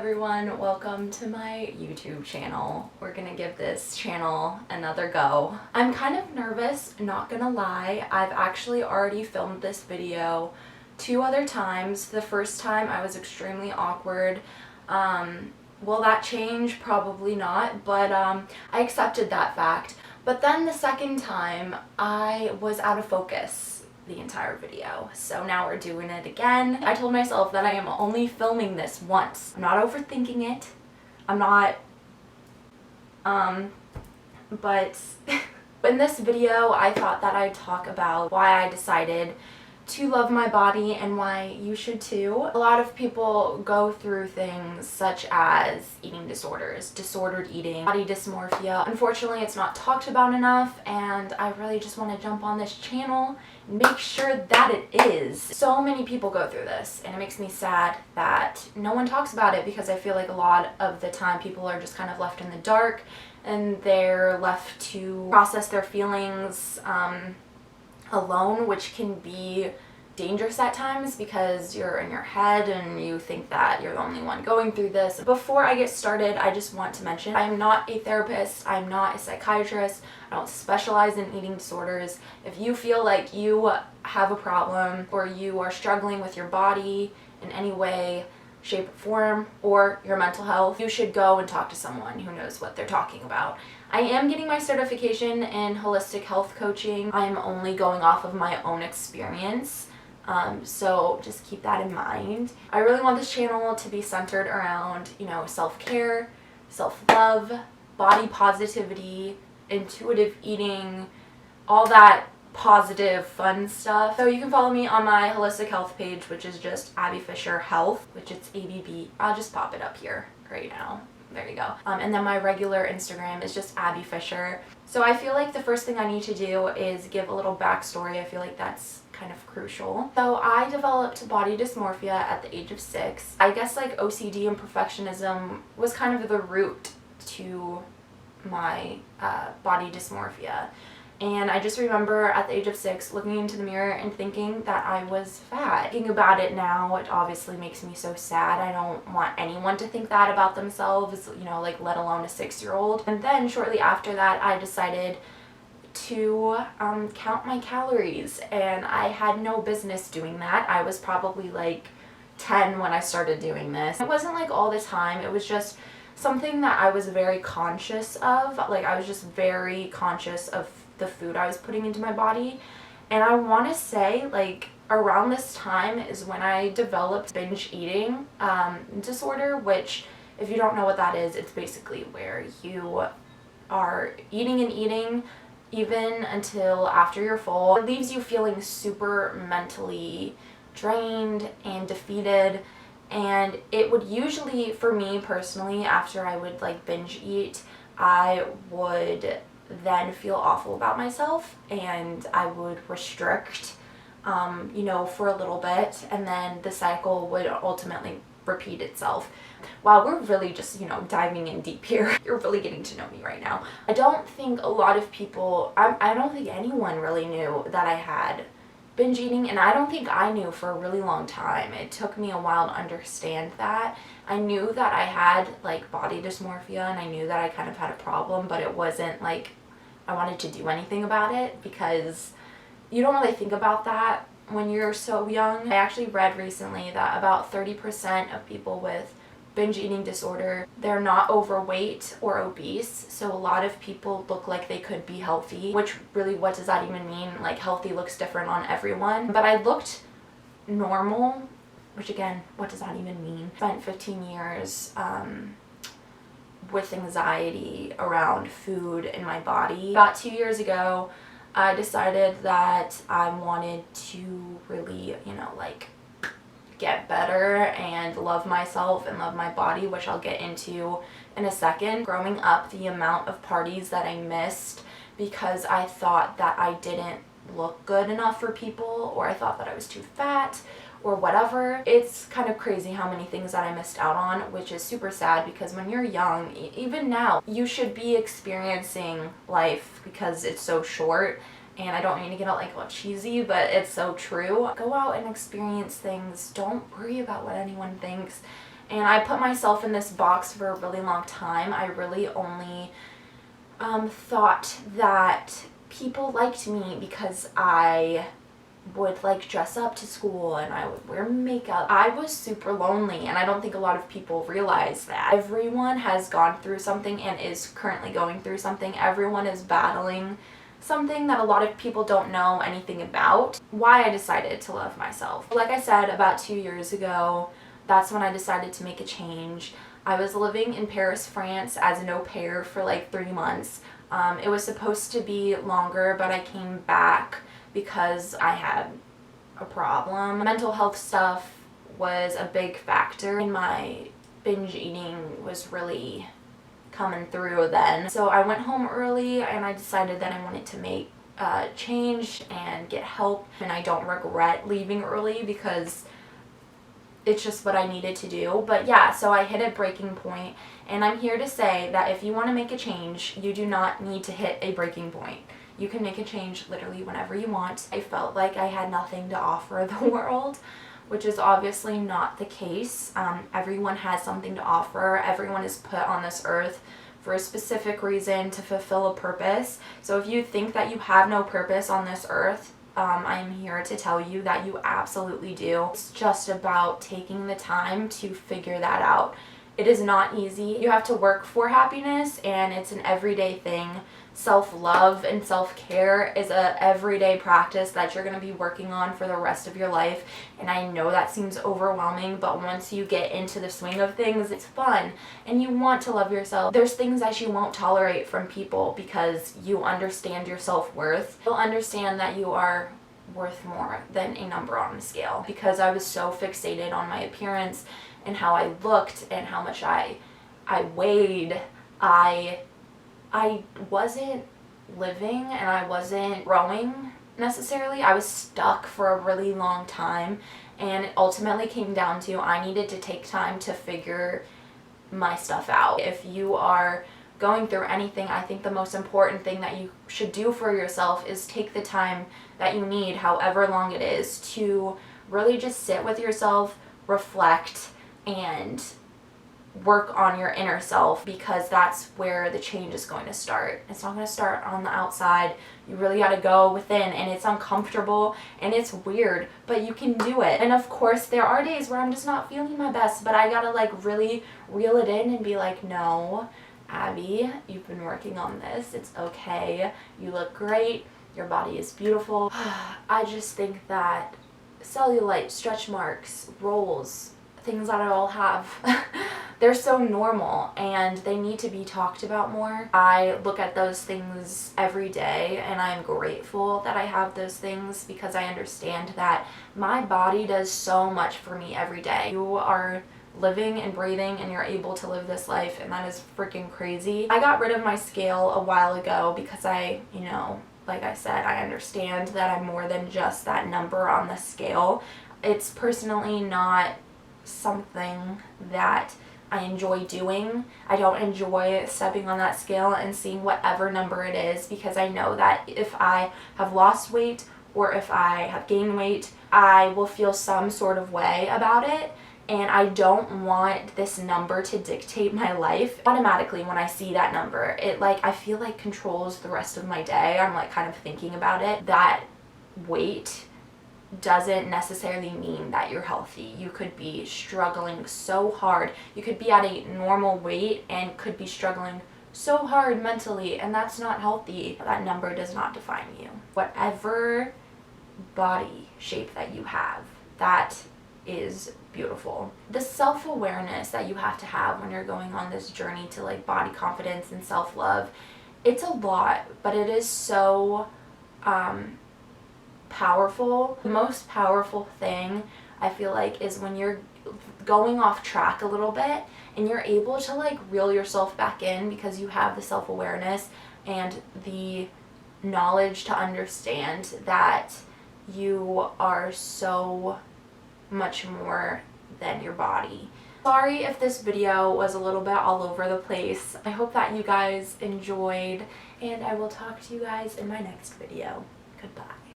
everyone, welcome to my YouTube channel. We're gonna give this channel another go. I'm kind of nervous, not gonna lie. I've actually already filmed this video 2 other times. The first time I was extremely awkward. Will that change? Probably not, but I accepted that fact. But then the second time I was out of focus the entire video. So now we're doing it again. I told myself that I am only filming this once. I'm not overthinking it. I'm not, but in this video I thought that I'd talk about why I decided to love my body and why you should too. A lot of people go through things such as eating disorders, disordered eating, body dysmorphia. Unfortunately, it's not talked about enough, and I really just want to jump on this channel and make sure that it is. So many people go through this, and it makes me sad that no one talks about it, because I feel like a lot of the time people are just kind of left in the dark and they're left to process their feelings alone, which can be dangerous at times because you're in your head and you think that you're the only one going through this. Before I get started, I just want to mention I'm not a therapist, I'm not a psychiatrist, I don't specialize in eating disorders. If you feel like you have a problem or you are struggling with your body in any way, shape, or form, or your mental health, you should go and talk to someone who knows what they're talking about. I am getting my certification in holistic health coaching. I am only going off of my own experience, so just keep that in mind. I really want this channel to be centered around, self-care, self-love, body positivity, intuitive eating, all that positive fun stuff. So you can follow me on my holistic health page, which is just Abbey Fisher Health, which it's ABB. I'll just pop it up here right now. There you go. And then my regular Instagram is just Abbey Fisher. So I feel like the first thing I need to do is give a little backstory. I feel like that's kind of crucial. So I developed body dysmorphia at the age of 6. I guess like OCD and perfectionism was kind of the root to my body dysmorphia. And I just remember at the age of 6 looking into the mirror and thinking that I was fat. Thinking about it now, it obviously makes me so sad. I don't want anyone to think that about themselves, let alone a 6-year-old. And then shortly after that, I decided to count my calories, and I had no business doing that. I was probably like 10 when I started doing this. It wasn't like all the time, it was just something that I was very conscious of. Like, I was just very conscious of the food I was putting into my body. And I want to say, like, around this time is when I developed binge eating disorder, which, if you don't know what that is, it's basically where you are eating and eating even until after you're full. It leaves you feeling super mentally drained and defeated. And it would usually, for me personally, after I would binge eat, I would then feel awful about myself, and I would restrict for a little bit, and then the cycle would ultimately repeat itself. Wow, we're really just diving in deep here. You're really getting to know me right now. I don't think a lot of people, I don't think anyone really knew that I had binge eating, and I don't think I knew for a really long time. It took me a while to understand that. I knew that I had body dysmorphia, and I knew that I kind of had a problem, but it wasn't like I wanted to do anything about it, because you don't really think about that when you're so young. I actually read recently that about 30% of people with binge eating disorder, they're not overweight or obese, so a lot of people look like they could be healthy, which really, what does that even mean? Like, healthy looks different on everyone. But I looked normal, which again, what does that even mean? Spent 15 years with anxiety around food in my body. About 2 years ago, I decided that I wanted to really, get better and love myself and love my body, which I'll get into in a second. Growing up, the amount of parties that I missed because I thought that I didn't look good enough for people, or I thought that I was too fat, or whatever. It's kind of crazy how many things that I missed out on, which is super sad, because when you're young, even now, you should be experiencing life because it's so short. And I don't mean to get all cheesy, but it's so true. Go out and experience things. Don't worry about what anyone thinks. And I put myself in this box for a really long time. I really only thought that people liked me because I would like dress up to school and I would wear makeup. I was super lonely, and I don't think a lot of people realize that. Everyone has gone through something and is currently going through something. Everyone is battling something that a lot of people don't know anything about. Why I decided to love myself. Like I said, about 2 years ago, that's when I decided to make a change. I was living in Paris, France as an au pair for like 3 months. It was supposed to be longer, but I came back because I had a problem. Mental health stuff was a big factor, and my binge eating was really coming through then. So I went home early and I decided that I wanted to make a change and get help, and I don't regret leaving early because it's just what I needed to do. But yeah, so I hit a breaking point, and I'm here to say that if you want to make a change, you do not need to hit a breaking point. You can make a change literally whenever you want. I felt like I had nothing to offer the world, which is obviously not the case. Everyone has something to offer. Everyone is put on this earth for a specific reason, to fulfill a purpose. So if you think that you have no purpose on this earth, I am here to tell you that you absolutely do. It's just about taking the time to figure that out. It is not easy. You have to work for happiness, and it's an everyday thing. Self-love and self-care is a everyday practice that you're going to be working on for the rest of your life. And I know that seems overwhelming, but once you get into the swing of things, it's fun and you want to love yourself. There's things that you won't tolerate from people because you understand your self-worth. You'll understand that you are worth more than a number on the scale. Because I was so fixated on my appearance and how I looked and how much I weighed, I wasn't living and I wasn't growing necessarily. I was stuck for a really long time, and it ultimately came down to I needed to take time to figure my stuff out. If you are going through anything, I think the most important thing that you should do for yourself is take the time that you need, however long it is, to really just sit with yourself, reflect, and work on your inner self, because that's where the change is going to start. It's not going to start on the outside. You really got to go within, and it's uncomfortable and it's weird, but you can do it. And of course there are days where I'm just not feeling my best, but I gotta like really reel it in and be like, no, Abby, you've been working on this. It's okay. You look great. Your body is beautiful. I just think that cellulite, stretch marks, rolls, things that I all have, they're so normal and they need to be talked about more. I look at those things every day and I'm grateful that I have those things, because I understand that my body does so much for me every day. You are living and breathing and you're able to live this life, and that is freaking crazy. I got rid of my scale a while ago because like I said, I understand that I'm more than just that number on the scale. It's personally not something that I enjoy doing. I don't enjoy stepping on that scale and seeing whatever number it is, because I know that if I have lost weight or if I have gained weight, I will feel some sort of way about it, and I don't want this number to dictate my life. Automatically when I see that number, it I feel like controls the rest of my day. I'm like kind of thinking about it. That weight doesn't necessarily mean that you're healthy. You could be struggling so hard. You could be at a normal weight and could be struggling so hard mentally, and that's not healthy. That number does not define you. Whatever body shape that you have, that is beautiful. The self-awareness that you have to have when you're going on this journey to body confidence and self-love, it's a lot, but it is so powerful. The most powerful thing I feel like is when you're going off track a little bit and you're able to reel yourself back in, because you have the self-awareness and the knowledge to understand that you are so much more than your body. Sorry if this video was a little bit all over the place. I hope that you guys enjoyed, and I will talk to you guys in my next video. Goodbye.